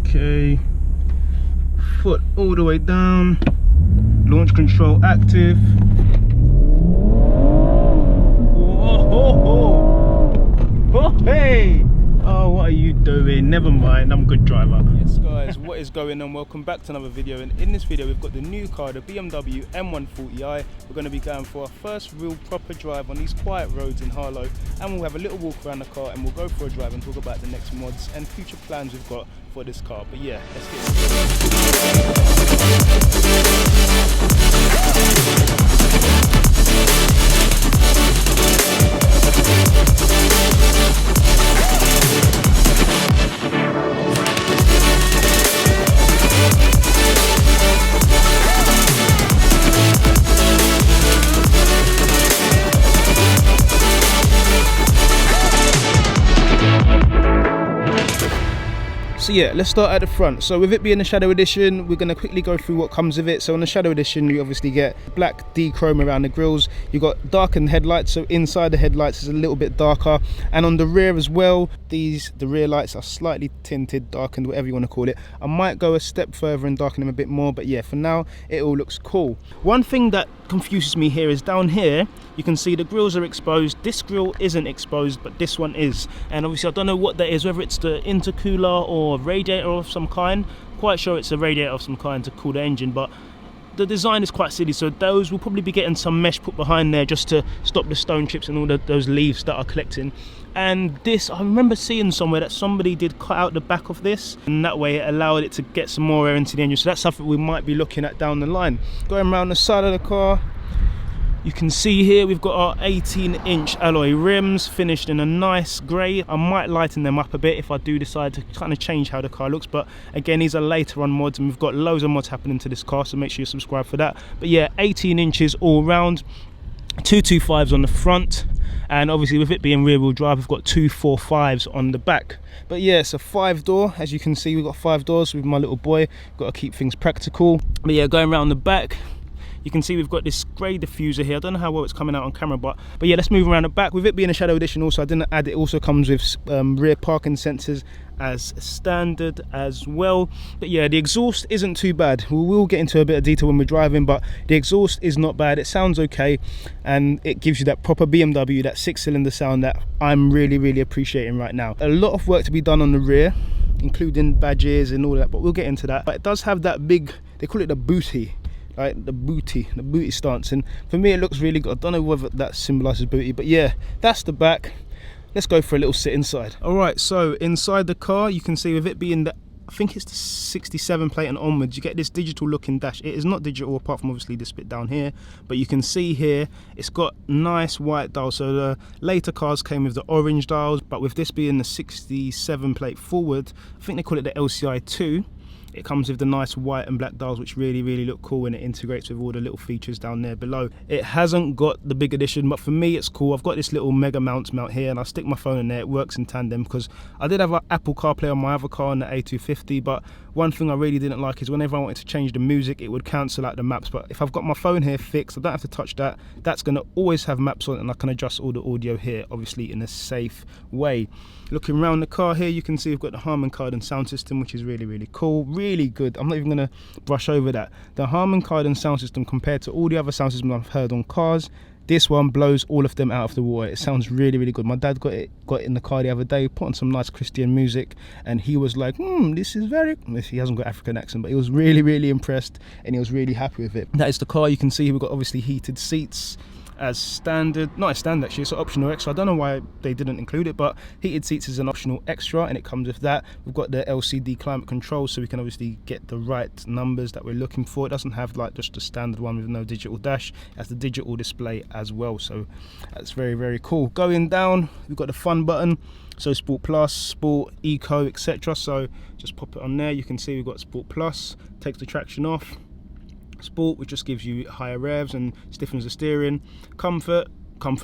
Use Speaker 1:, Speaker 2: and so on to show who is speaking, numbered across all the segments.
Speaker 1: Okay, foot all the way down, launch control active. Oh, hey! Oh, what are you doing? Never mind, I'm a good driver. Yes guys, what is going on? Welcome back to another video, and in this video we've got the new car, the BMW M140i. We're going to be going for our first real proper drive on these quiet roads in Harlow, and we'll have a little walk around the car and we'll go for a drive and talk about the next mods and future plans we've got for this car. But yeah, let's get So yeah, let's start at the front. So with it being a Shadow Edition, we're going to quickly go through what comes with it. So on the Shadow Edition, you obviously get black D-chrome around the grills. You've got darkened headlights, so inside the headlights is a little bit darker. And on the rear as well, the rear lights are slightly tinted, darkened, whatever you want to call it. I might go a step further and darken them a bit more, but yeah, for now, it all looks cool. One thing that confuses me here is down here, you can see the grills are exposed. This grill isn't exposed, but this one is. And obviously, I don't know what that is, whether it's the intercooler or radiator of some kind. Quite sure it's a radiator of some kind to cool the engine, but the design is quite silly. So those will probably be getting some mesh put behind there just to stop the stone chips and all those leaves that are collecting. And this, I remember seeing somewhere that somebody did cut out the back of this, and that way it allowed it to get some more air into the engine. So that's something we might be looking at down the line. Going around the side of the car, you can see here we've got our 18-inch alloy rims finished in a nice grey. I might lighten them up a bit if I do decide to kind of change how the car looks, but again, these are later on mods, and we've got loads of mods happening to this car, so make sure you subscribe for that. But yeah, 18 inches all round, 225s on the front, and obviously with it being rear wheel drive, we've got 245s on the back. But yeah, it's a 5-door. As you can see, we've got 5 doors with my little boy. Got to keep things practical. But yeah, going around the back, you can see we've got this grey diffuser here. I don't know how well it's coming out on camera, but yeah, let's move around the back. With it being a Shadow Edition also, I didn't add, it also comes with rear parking sensors as standard as well. But yeah, the exhaust isn't too bad. We will get into a bit of detail when we're driving, but the exhaust is not bad. It sounds okay, and it gives you that proper BMW, that 6-cylinder sound that I'm really appreciating right now. A lot of work to be done on the rear, including badges and all that, but we'll get into that. But it does have that big, they call it the booty, like the booty stance, and for me it looks really good. I don't know whether that symbolizes booty, but yeah, that's the back. Let's go for a little sit inside. All right, so inside the car, you can see with it being the, I think it's the 67 plate and onwards, you get this digital looking dash. It is not digital apart from obviously this bit down here, but you can see here it's got nice white dials. So the later cars came with the orange dials, but with this being the 67 plate forward, I think they call it the LCI 2. It comes with the nice white and black dials, which really look cool, and it integrates with all the little features down there below. It hasn't got the big edition, but for me it's cool. I've got this little mega mount here, and I stick my phone in there. It works in tandem, because I did have an Apple CarPlay on my other car, on the A250, but one thing I really didn't like is whenever I wanted to change the music, it would cancel out the maps. But if I've got my phone here fixed, I don't have to touch that. That's going to always have maps on it, and I can adjust all the audio here, obviously in a safe way. Looking around the car here, you can see we've got the Harman Kardon sound system, which is really cool, really good. I'm not even going to brush over that. The Harman Kardon sound system, compared to all the other sound systems I've heard on cars, this one blows all of them out of the water. It sounds really good. My dad got it in the car the other day, put on some nice Christian music, and he was like, this is very, he hasn't got African accent, but he was really impressed, and he was really happy with it. That is the car. You can see we've got obviously heated seats as standard, not as standard actually, it's an optional extra. I don't know why they didn't include it, but heated seats is an optional extra, and it comes with that. We've got the LCD climate control, so we can obviously get the right numbers that we're looking for. It doesn't have like just the standard one with no digital dash. It has the digital display as well, so that's very cool. Going down, we've got the fun button, so Sport Plus, Sport, Eco, etc. So just pop it on there. You can see we've got Sport Plus, takes the traction off. Sport, which just gives you higher revs and stiffens the steering. Comfort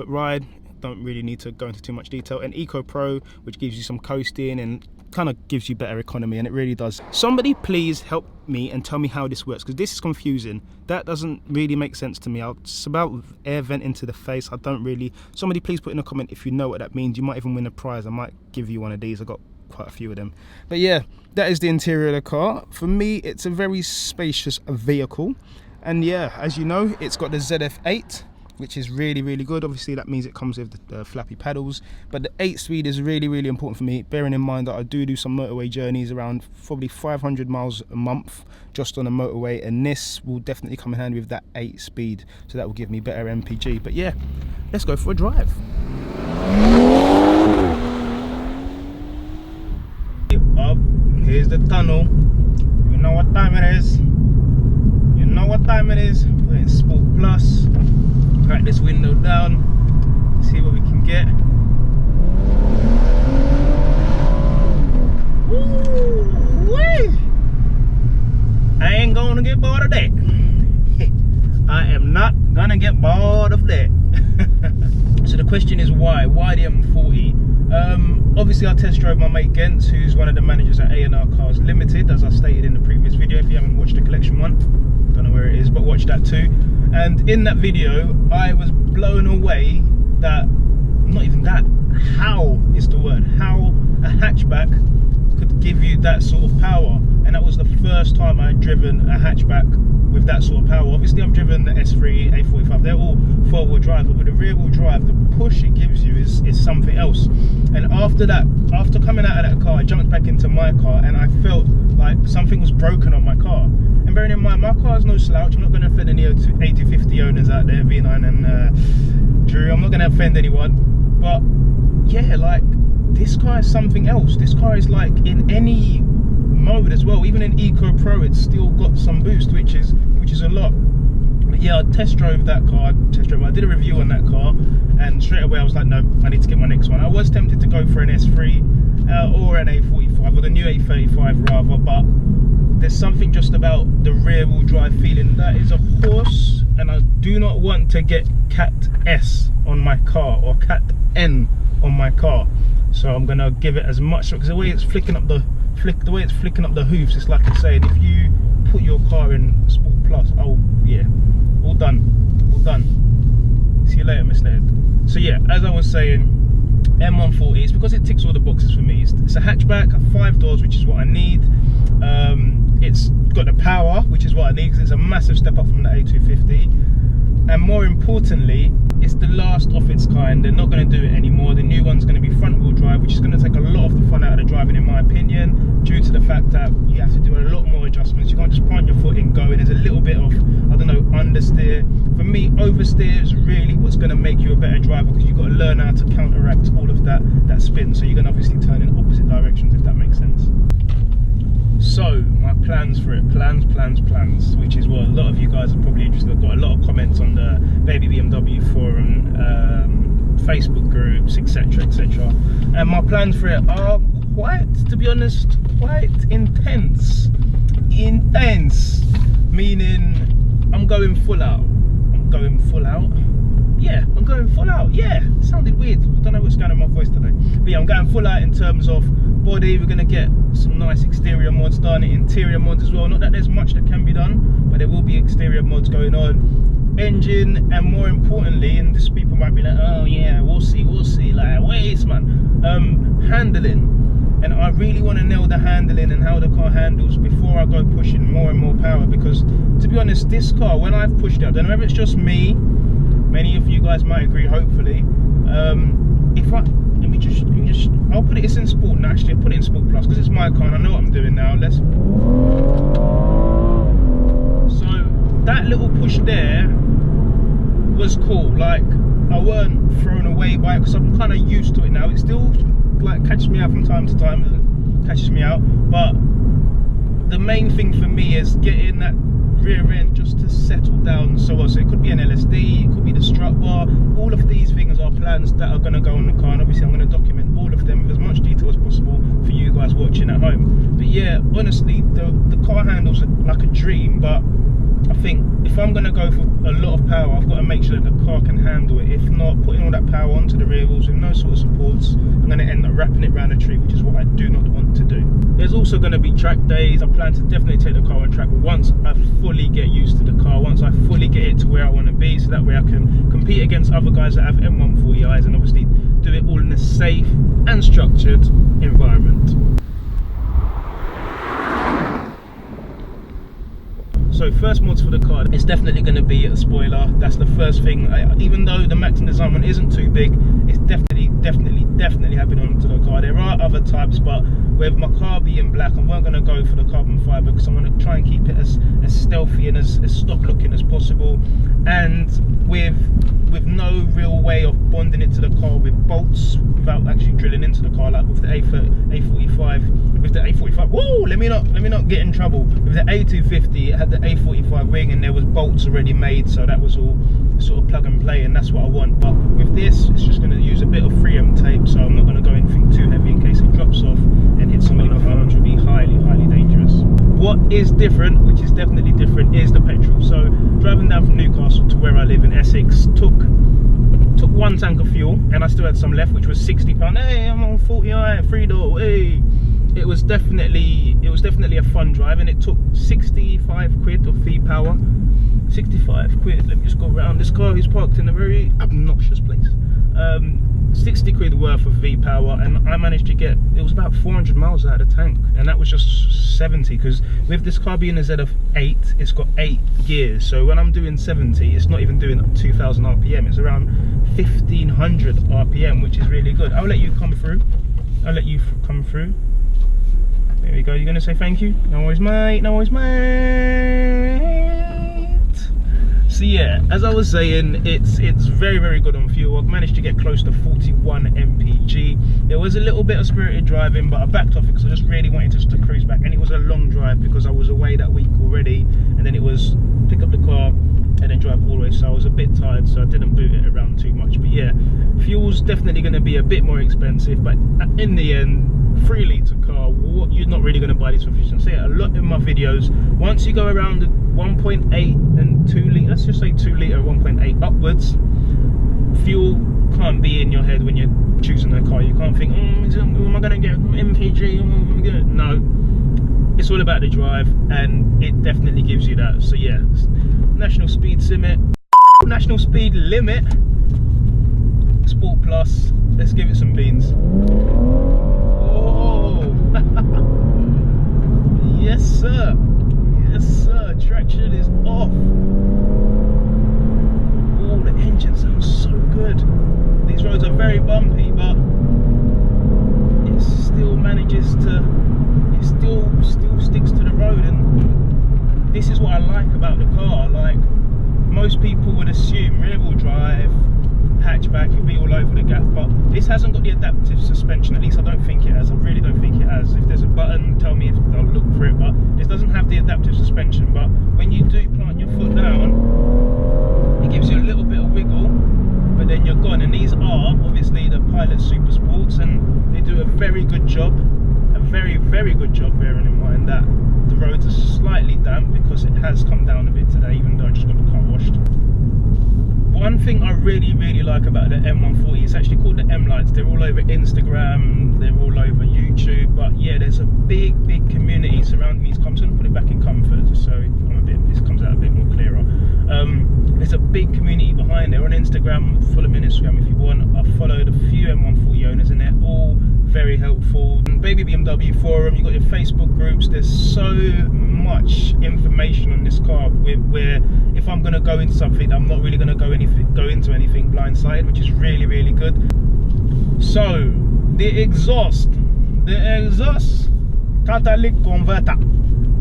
Speaker 1: ride, don't really need to go into too much detail. And Eco Pro, which gives you some coasting and kind of gives you better economy, and it really does. Somebody please help me and tell me how this works, because this is confusing. That doesn't really make sense to me. It's about air vent into the face. I don't really. Somebody please put in a comment if you know what that means. You might even win a prize. I might give you one of these. I got quite a few of them. But yeah, that is the interior of the car. For me, it's a very spacious vehicle. And yeah, as you know, it's got the ZF8, which is really good. Obviously that means it comes with the flappy paddles, but the 8-speed is really important for me, bearing in mind that I do some motorway journeys around probably 500 miles a month just on a motorway, and this will definitely come in handy with that 8-speed, so that will give me better MPG. But yeah, let's go for a drive. Up, here's the tunnel. You know what time it is. You know what time it is. Put it in Sport Plus. Crack this window down, see what we can get. Woo-wee! I ain't gonna get bored of that. I am not gonna get bored of that. So the question is why? Why the M140? Obviously I test drove my mate Gents, who's one of the managers at A&R Cars Limited, as I stated in the previous video. If you haven't watched the collection one, don't know where it is, but watch that too. And in that video I was blown away that, not even that, how is the word, how a hatchback could give you that sort of power. And that was the first time I had driven a hatchback with that sort of power. Obviously I've driven the S3, A45, they're all 4-wheel drive, but with the rear wheel drive, the push it gives you is something else. And after that, after coming out of that car, I jumped back into my car and I felt like something was broken on my car. And bearing in mind, my car is no slouch. I'm not going to offend any A250 owners out there, V9 and Drew. I'm not going to offend anyone. But yeah, like, this car is something else. This car is like in any mode as well. Even in Eco Pro, it's still got some boost, which is a lot. But yeah, I test drove that car. I did a review on that car, and straight away I was like, no, I need to get my next one. I was tempted to go for an S3 or an A45, or the new A35 rather, but there's something just about the rear wheel drive feeling. That is a horse, and I do not want to get Cat S on my car or Cat N on my car. So I'm gonna give it as much, because the way it's flicking up the hoofs, it's like I said, if you put your car in Sport Plus, oh yeah, all done. See you later, Mr. Ed. So yeah, as I was saying, M140, it's because it ticks all the boxes for me. It's a hatchback, 5 doors, which is what I need. It's got the power, which is what I need, because it's a massive step up from the A250. And more importantly, it's the last of its kind. They're not going to do it anymore. The new one's going to be front wheel drive, which is going to take a lot of the fun out of the driving, in my opinion, due to the fact that you have to do a lot more adjustments. You can't just plant your foot in, go, and there's a little bit of, I don't know, understeer. For me, oversteer is really what's going to make you a better driver, because you've got to learn how to counteract all of that spin. So you're going to obviously turn in opposite directions, if that makes sense. So my plans for it, plans, which is what a lot of you guys are probably interested in. I've got a lot of comments on the Baby BMW forum, Facebook groups, etc. And my plans for it are quite, to be honest, quite intense. Meaning I'm going full out. Yeah, I'm going full out. Yeah, it sounded weird. I don't know what's going on with my voice today. But yeah, I'm going full out in terms of body. We're going to get some nice exterior mods done, interior mods as well. Not that there's much that can be done, but there will be exterior mods going on. Engine, and more importantly, and these people might be like, oh yeah, we'll see. Like, wait, man. Handling. And I really want to nail the handling and how the car handles before I go pushing more and more power, because to be honest, this car, when I've pushed it, I don't know if it's just me, many of you guys might agree, hopefully. I'll put it, it's in Sport, and actually I'll put it in Sport Plus because it's my car and I know what I'm doing now. So that little push there was cool. Like, I weren't thrown away by it because I'm kind of used to it now. It still like catches me out from time to time, but the main thing for me is getting that rear end just to settle down. So it could be an LSD, it could be the strut bar. All of these things are plans that are going to go on the car, and obviously I'm going to document all of them with as much detail as possible for you guys watching at home. But yeah, honestly, the car handles like a dream, but I think if I'm going to go for a lot of power, I've got to make sure that the car can handle it. If not, putting all that power onto the rear wheels with no sort of supports, I'm going to end up wrapping it around a tree, which is what I do not want to do. There's also going to be track days. I plan to definitely take the car on track once I fully get used to the car, once I fully get it to where I want to be, so that way I can compete against other guys that have M140i's and obviously do it all in a safe and structured environment. So first mods for the car, it's definitely going to be a spoiler. That's the first thing. Even though the Maxim design one isn't too big, it's definitely happening onto the car. There are other types, but with my car being black, I'm not going to go for the carbon fibre because I want to try and keep it as stealthy and as stock looking as possible. And with no real way of bonding it to the car with bolts without actually drilling into the car, like with the A45. With the A45, whoa! Let me not get in trouble. With the A250, it had the A45 wing and there was bolts already made, so that was all sort of plug and play, and that's what I want. But with this, it's just going to use a bit of 3M tape, so I'm not going to go anything too heavy in case it drops off and hits somebody in the front, which would be highly dangerous. What is different, which is definitely different, is the petrol. So driving down from Newcastle to where I live in Essex took 1 tank of fuel, and I still had some left, which was £60. Hey, I'm on 40i, 3-door, hey. It was definitely a fun drive, and it took 65 quid of V-Power. 65 quid. Let me just go around. This car is parked in a very obnoxious place. 60 quid worth of V-Power, and I managed to get, it was about 400 miles out of the tank, and that was just 70, because with this car being a Z of 8, it's got 8 gears, so when I'm doing 70, it's not even doing 2000 RPM, it's around 1500 RPM, which is really good. I'll let you come through. I'll let you come through. There we go. You're going to say thank you? No worries, mate. No worries, mate. So yeah, as I was saying, it's very good on fuel. I've managed to get close to 41 mpg. There was a little bit of spirited driving, but I backed off it because I just really wanted just to cruise back, and it was a long drive because I was away that week already, and then it was pick up the car and then drive all the way, so I was a bit tired, so I didn't boot it around too much. But yeah, fuel's definitely going to be a bit more expensive, but in the end, 3 litre car, you're not really going to buy this for efficiency. I say it a lot in my videos. Once you go around the 1.8 and 2 litre, let's just say 2 litre 1.8 upwards, fuel can't be in your head when you're choosing a car. You can't think, am I going to get MPG? No, it's all about the drive, and it definitely gives you that. So yeah, national speed limit, Sport Plus. Let's give it some beans. Yes sir, yes sir, traction is off. Oh, the engine sounds so good. These roads are very bumpy, but it still manages to, it still sticks to the road, and this is what I like about the car. Like, most people would assume rear-wheel drive, hatchback, it'll be all over the gaff, but this hasn't got the adaptive suspension. At least I don't think it has. I really don't think it has. If there's a button, tell me, if I'll look for it, but this doesn't have the adaptive suspension. But when you do plant your foot down, it gives you a little bit of wiggle, but then you're gone. And these are obviously the Pilot Super Sports, and they do a very good job, a very good job, bearing in mind that the roads are slightly damp because it has come down a bit today, even though I just got the car washed. One thing I really like about the M140, it's actually called the M Lights. They're all over Instagram, they're all over YouTube, but yeah, there's a big community surrounding these cars. I'm going to put it back in comfort just so this comes out a bit more clearer. There's a big community behind. They're on Instagram. Follow me on Instagram if you want. I've followed a few M140 owners, and they're all very helpful. And Baby BMW forum, you've got your Facebook groups. There's so much information on this car where if I'm going to go into something, I'm not really going to go into anything blindsided, which is really good. So the exhaust catalytic converter.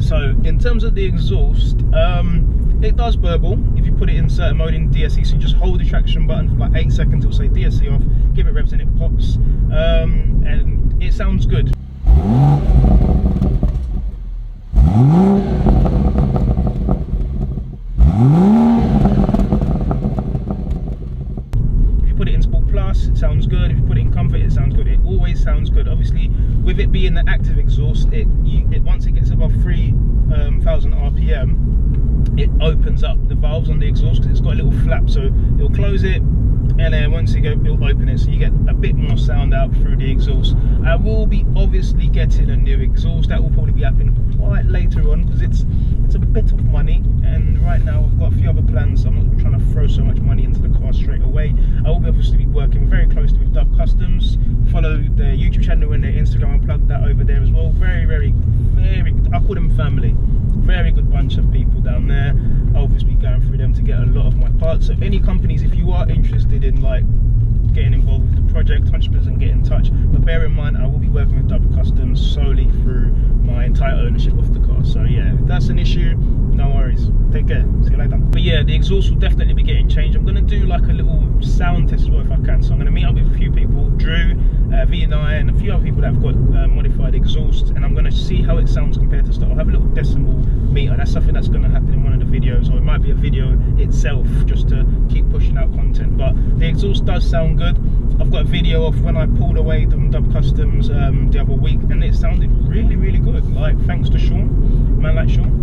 Speaker 1: So in terms of the exhaust, it does burble if you put it in certain mode in DSE. So you just hold the traction button for like 8 seconds, it'll say DSE off, give it revs and it pops, and it sounds good. If you put it in Sport Plus, it sounds good. If you put it in Comfort, it sounds good. It always sounds good. Obviously, with it being the active exhaust, once it gets above 3,000 RPM, it opens up the valves on the exhaust because it's got a little flap, so it'll close it, and then once you go, it'll open it, so you get a bit more sound out through the exhaust. I will be obviously getting a new exhaust. That will probably be happening quite later on because it's a bit of money, and right right now. I've got a few other plans. I'm not trying to throw so much money into the car straight away. I will obviously be working very closely with Dove Customs. Follow their YouTube channel and their Instagram. I'll plug that over there as well. Very good. I call them family. Very good bunch of people down there. I'll obviously be going through them to get a lot of my parts. So any companies, if you are interested in like getting involved with the project, 100% get in touch. But bear in mind, I will be working with Dove Customs solely through my entire ownership of the car. So yeah, if that's an issue, no worries. Take care. See you later. But yeah, the exhaust will definitely be getting changed. I'm going to do like a little sound test as well if I can. So I'm going to meet up with a few people, Drew, V&I, and a few other people that have got modified exhaust, and I'm going to see how it sounds compared to stock. I'll have a little decimal meter. That's something that's going to happen in one of the videos, or it might be a video itself just to keep pushing out content. But the exhaust does sound good. I've got a video of when I pulled away from Dove Customs the other week, and it sounded really good. Like, thanks to Sean, man like Sean.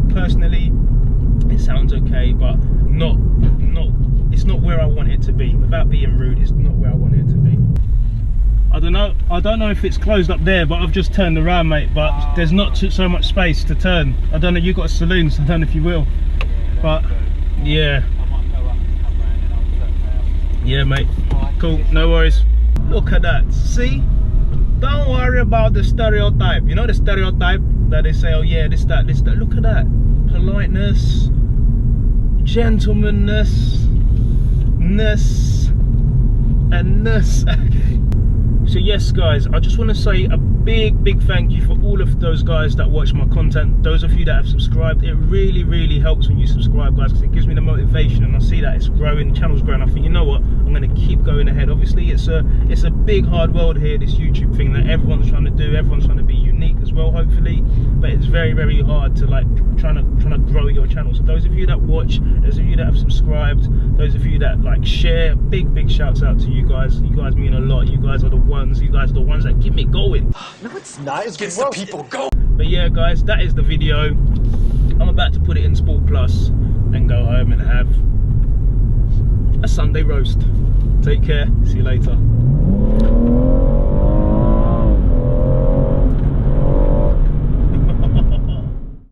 Speaker 1: Personally, it sounds okay, but it's not where I want it to be. Without being rude, it's not where I want it to be. I don't know if it's closed up there, but I've just turned around, mate, but there's not so much space to turn. I don't know, you've got a saloon, so I don't know if you will, but yeah. Yeah, mate, cool, no worries. Look at that, see? Don't worry about the stereotype. You know the stereotype that they say, oh yeah, this, that. Look at that. Politeness, gentlemanness, and ness. Okay. So yes, guys, I just want to say a big thank you for all of those guys that watch my content. Those of you that have subscribed, it really helps when you subscribe, guys, because it gives me the motivation, and I see that it's growing, the channel's growing. I think, you know what, I'm going to keep going ahead. Obviously it's a big hard world here, this YouTube thing that everyone's trying to do. Everyone's trying to be unique as well, hopefully, but it's very hard to like trying to grow your channel. So those of you that watch, those of you that have subscribed, those of you that like share, big shouts out to you guys. You guys mean a lot. You guys are the ones that keep me going.
Speaker 2: No, it's not. It gets the people going.
Speaker 1: But yeah, guys, that is the video. I'm about to put it in Sport Plus and go home and have a Sunday roast. Take care. See you later.